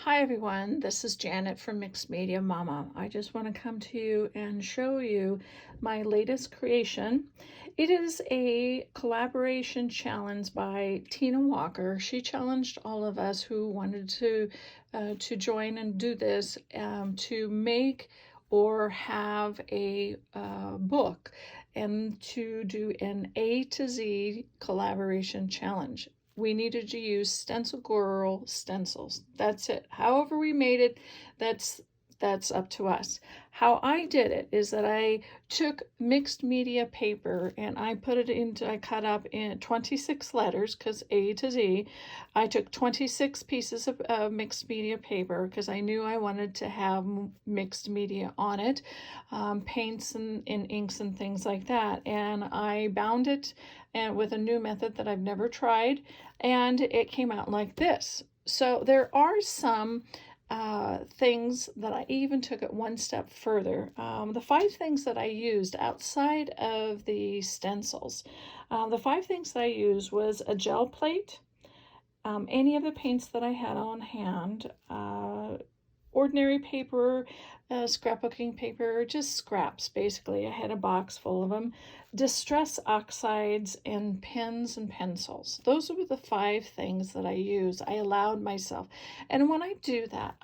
Hi everyone, this is Janet from Mixed Media Mama. I just want to come to you and show you my latest creation. It is a collaboration challenge by Tina Walker. She challenged all of us who wanted to join and do this to make or have a book and to do an A to Z collaboration challenge. We needed to use stencilGirl stencils. That's it. However we made it, that's up to us. How I did it is that I took mixed media paper and I cut up in 26 letters because A to Z. I took 26 pieces of mixed media paper because I knew I wanted to have mixed media on it, paints and inks and things like that. And I bound it and with a new method that I've never tried, and it came out like this. So there are some things that I even took it one step further. The 5 things that I used outside of the stencils, the 5 things that I used was a gel plate, any of the paints that I had on hand, ordinary paper, scrapbooking paper, just scraps basically. I had a box full of them. Distress oxides and pens and pencils. Those were the 5 things that I use. I allowed myself. And when I do that,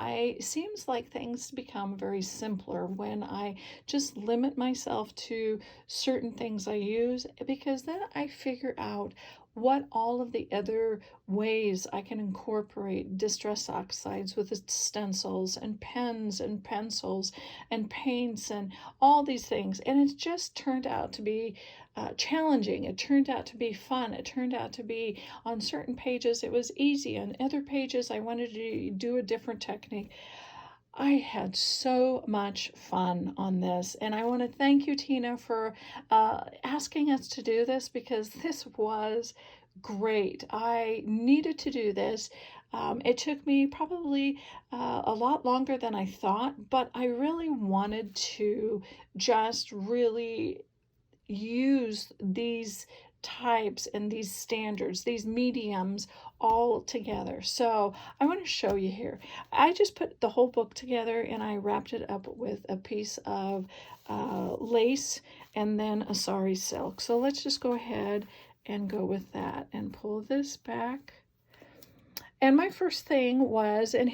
seems like things become very simpler when I just limit myself to certain things I use, because then I figure out what all of the other ways I can incorporate distress oxides with stencils and pens and pencils and paints and all these things. And it just turned out to be challenging. It turned out to be fun. It turned out to be, on certain pages, it was easy. On other pages, I wanted to do a different technique. I had so much fun on this, and I want to thank you, Tina, for asking us to do this, because this was great. I needed to do this. It took me probably a lot longer than I thought, but I really wanted to just really use these types and these standards, these mediums all together. So I want to show you here. I just put the whole book together and I wrapped it up with a piece of lace and then a sari silk. So let's just go ahead and go with that and pull this back. And my first thing was, and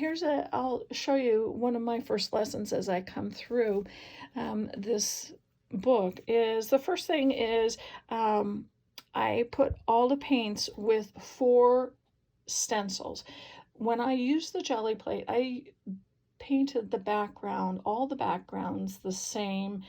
I'll show you one of my first lessons as I come through this book, is the first thing is I put all the paints with 4 stencils. When I used the jelly plate, I painted the background, all the backgrounds the same,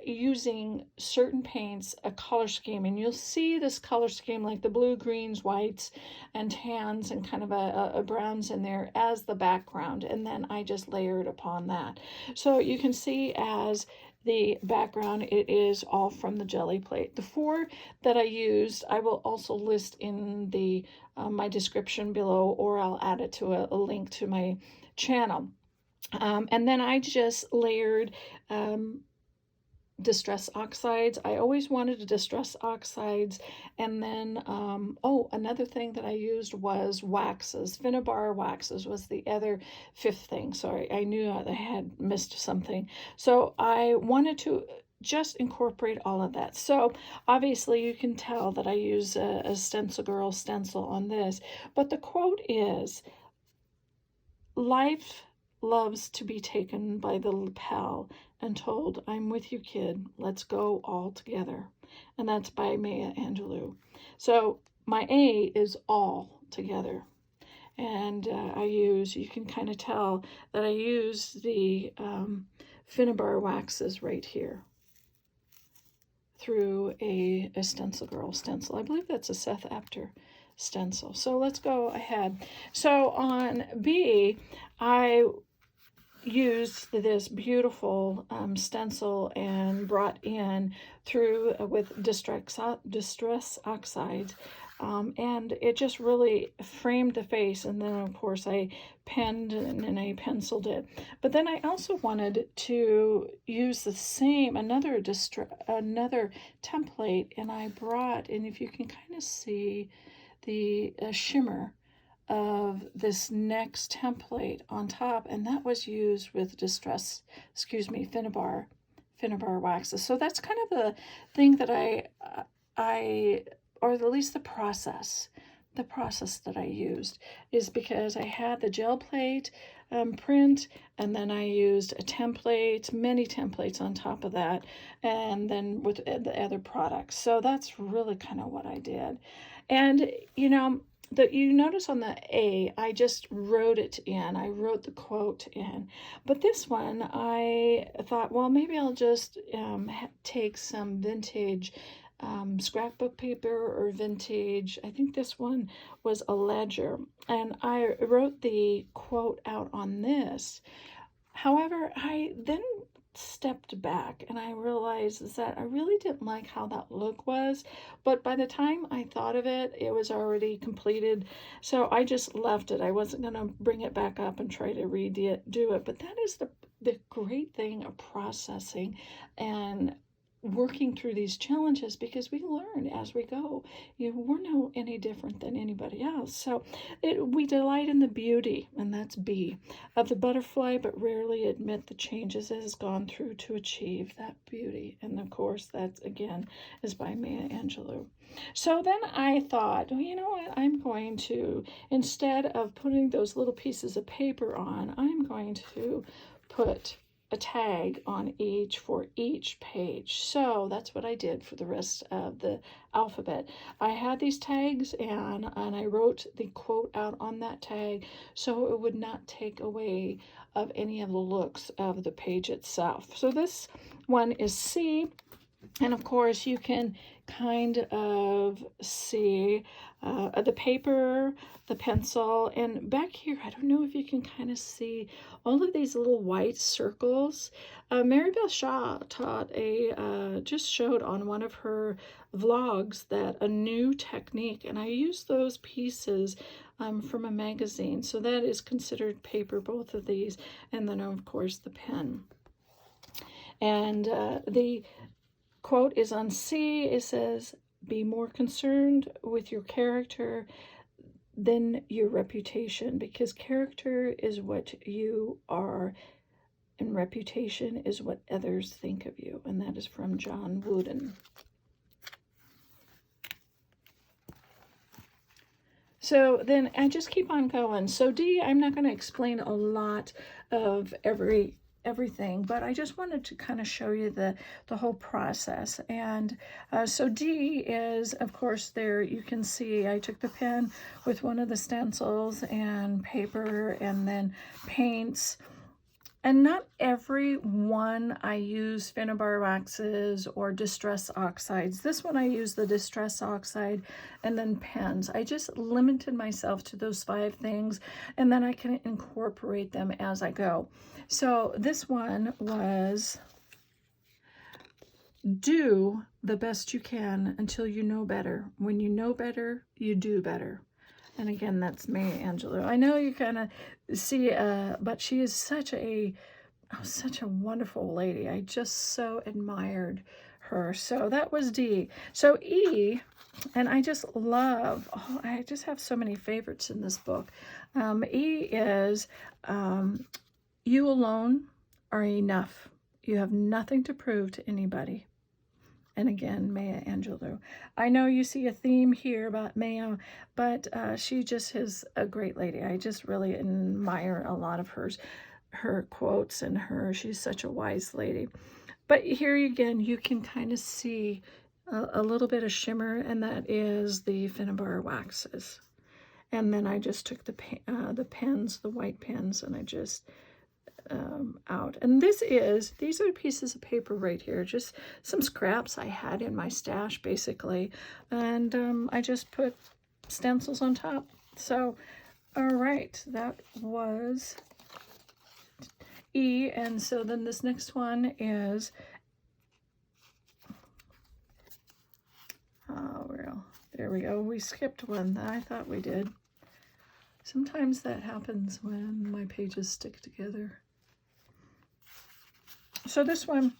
using certain paints, a color scheme. And you'll see this color scheme like the blue, greens, whites, and tans, and kind of a browns in there as the background. And then I just layered upon that. So you can see as the background, it is all from the jelly plate. The 4 that I used, I will also list in the my description below, or I'll add it to a link to my channel. And then I just layered distress oxides. I always wanted to distress oxides. And then, another thing that I used was waxes. Finnabar waxes was the other 5th thing. Sorry, I knew I had missed something. So I wanted to just incorporate all of that. So obviously you can tell that I use a stencilGirl stencil on this. But the quote is, "Life loves to be taken by the lapel and told, 'I'm with you, kid. Let's go all together.'" And that's by Maya Angelou. So my A is all together. And you can kind of tell that I use the Finnabar waxes right here through a stencilGirl stencil. I believe that's a Seth Apter stencil. So let's go ahead. So on B, I used this beautiful stencil and brought in through with distress oxides, and it just really framed the face. And then of course I penned and I penciled it. But then I also wanted to use the same another template, and I brought, and if you can kind of see the shimmer of this next template on top, and that was used with Finnabar waxes. So that's kind of the thing that or at least the process that I used is because I had the gel plate print, and then I used a template, many templates on top of that, and then with the other products. So that's really kind of what I did. And you know, that you notice on the A, I just wrote it in. I wrote the quote in. But this one, I thought, well, maybe I'll just take some vintage scrapbook paper or vintage. I think this one was a ledger. And I wrote the quote out on this. However, I then stepped back and I realized that I really didn't like how that look was, but by the time I thought of it, it was already completed, so I just left it. I wasn't going to bring it back up and try to redo it, but that is the great thing of processing and working through these challenges, because we learn as we go. You know, we're no any different than anybody else. So we delight in the beauty, and that's B, of the butterfly, but rarely admit the changes it has gone through to achieve that beauty. And of course, that again is by Maya Angelou. So then I thought, well, you know what? I'm going to, instead of putting those little pieces of paper on, I'm going to put a tag on each for each page. So that's what I did for the rest of the alphabet. I had these tags and I wrote the quote out on that tag so it would not take away of any of the looks of the page itself. So this one is C, and of course you can kind of see the paper, the pencil, and back here, I don't know if you can kind of see all of these little white circles. Maribel Shaw just showed on one of her vlogs that a new technique, and I used those pieces from a magazine. So that is considered paper, both of these, and then of course the pen. And the quote is on C. It says, be more concerned with your character than your reputation, because character is what you are and reputation is what others think of you. And that is from John Wooden. So then I just keep on going. So D, I'm not going to explain a lot of everything, but I just wanted to kind of show you the whole process. And so D is, of course, there you can see I took the pen with one of the stencils and paper and then paints. And not every one I use Finnabar waxes or distress oxides. This one I use the distress oxide and then pens. I just limited myself to those 5 things, and then I can incorporate them as I go. So this one was do the best you can until you know better. When you know better, you do better. And again, that's Maya Angelou. I know you kind of see, but she is such a wonderful lady. I just so admired her. So that was D. So E, and I just love, I just have so many favorites in this book. E is, you alone are enough. You have nothing to prove to anybody. And again, Maya Angelou. I know you see a theme here about Maya, but she just is a great lady. I just really admire a lot of her quotes and she's such a wise lady. But here again, you can kind of see a little bit of shimmer, and that is the Finnabar waxes. And then I just took the pens, the white pens, and I just out. And these are pieces of paper right here, just some scraps I had in my stash basically, and I just put stencils on top. So all right, that was E. And so then this next one is there we go, we skipped one. I thought we did. Sometimes that happens when my pages stick together. So this one,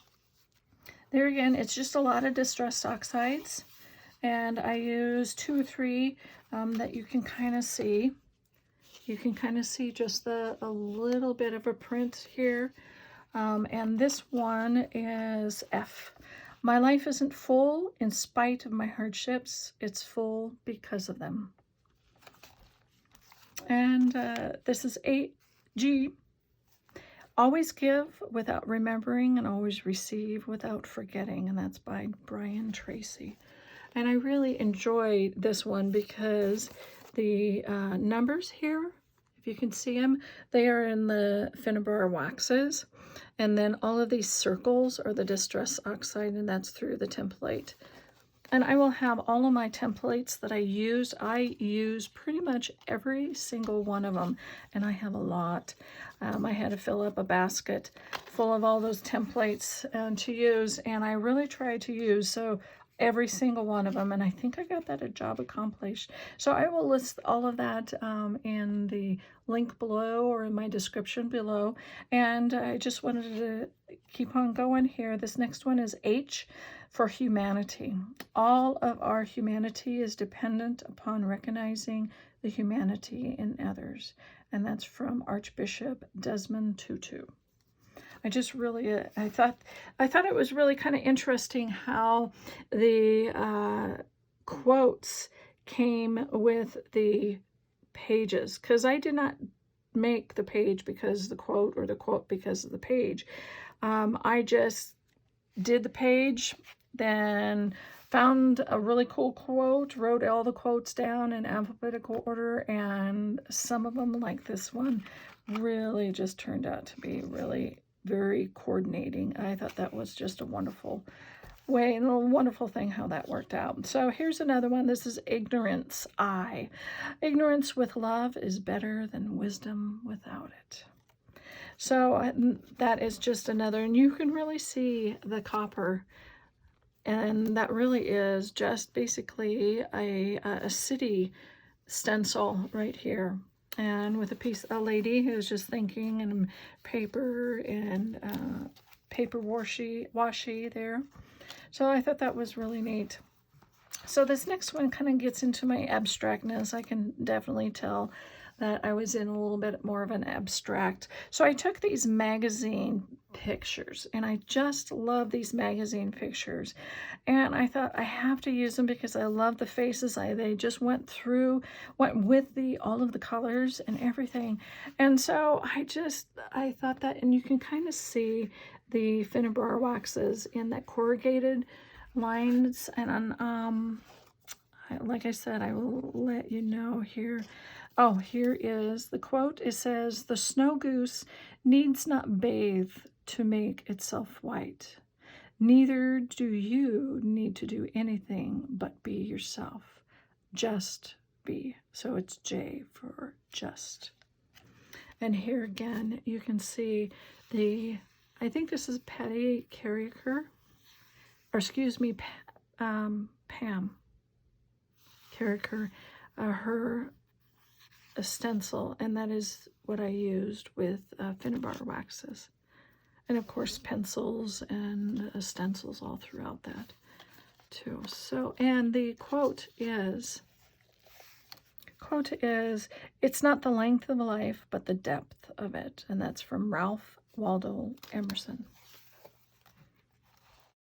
there again, it's just a lot of distressed oxides, and I use 2 or 3 that you can kind of see. You can kind of see just a little bit of a print here. And this one is F. My life isn't full in spite of my hardships. It's full because of them. And this is G. Always give without remembering and always receive without forgetting. And that's by Brian Tracy. And I really enjoy this one because the numbers here, if you can see them, they are in the Finnabar waxes. And then all of these circles are the Distress Oxide, and that's through the template. And I will have all of my templates that I use. I use pretty much every single one of them, and I have a lot. I had to fill up a basket full of all those templates to use, and I really try to use every single one of them, and I think I got that a job accomplished. So I will list all of that in the link below or in my description below. And I just wanted to keep on going here. This next one is H for humanity. All of our humanity is dependent upon recognizing the humanity in others. And that's from Archbishop Desmond Tutu. I just really, I thought it was really kind of interesting how the quotes came with the pages, because I did not make the page because of the quote or the quote because of the page. I just did the page, then found a really cool quote, wrote all the quotes down in alphabetical order, and some of them, like this one, really just turned out to be really very coordinating. I thought that was just a wonderful way and a wonderful thing how that worked out. So here's another one. This is Ignorance, I. Ignorance with love is better than wisdom without it. So that is just another, and you can really see the copper, and that really is just basically a city stencil right here. And with a lady who's just thinking, and paper and paper washi there. So I thought that was really neat. So this next one kind of gets into my abstractness. I can definitely tell that I was in a little bit more of an abstract. So I took these magazine pictures, and I just love these magazine pictures. And I thought I have to use them because I love the faces. They just went with all of the colors and everything. And so I thought that, and you can kind of see the Finnabar waxes in that corrugated lines. And like I said, I will let you know here. Oh, here is the quote. It says, "The snow goose needs not bathe to make itself white. Neither do you need to do anything but be yourself. Just be." So it's J for just. And here again, you can see I think this is Patty Carricker, or excuse me, Pam Carricker, her stencil, and that is what I used with Finnabar waxes, and of course pencils and stencils all throughout that too. So, and the quote is, "It's not the length of life, but the depth of it," and that's from Ralph Waldo Emerson.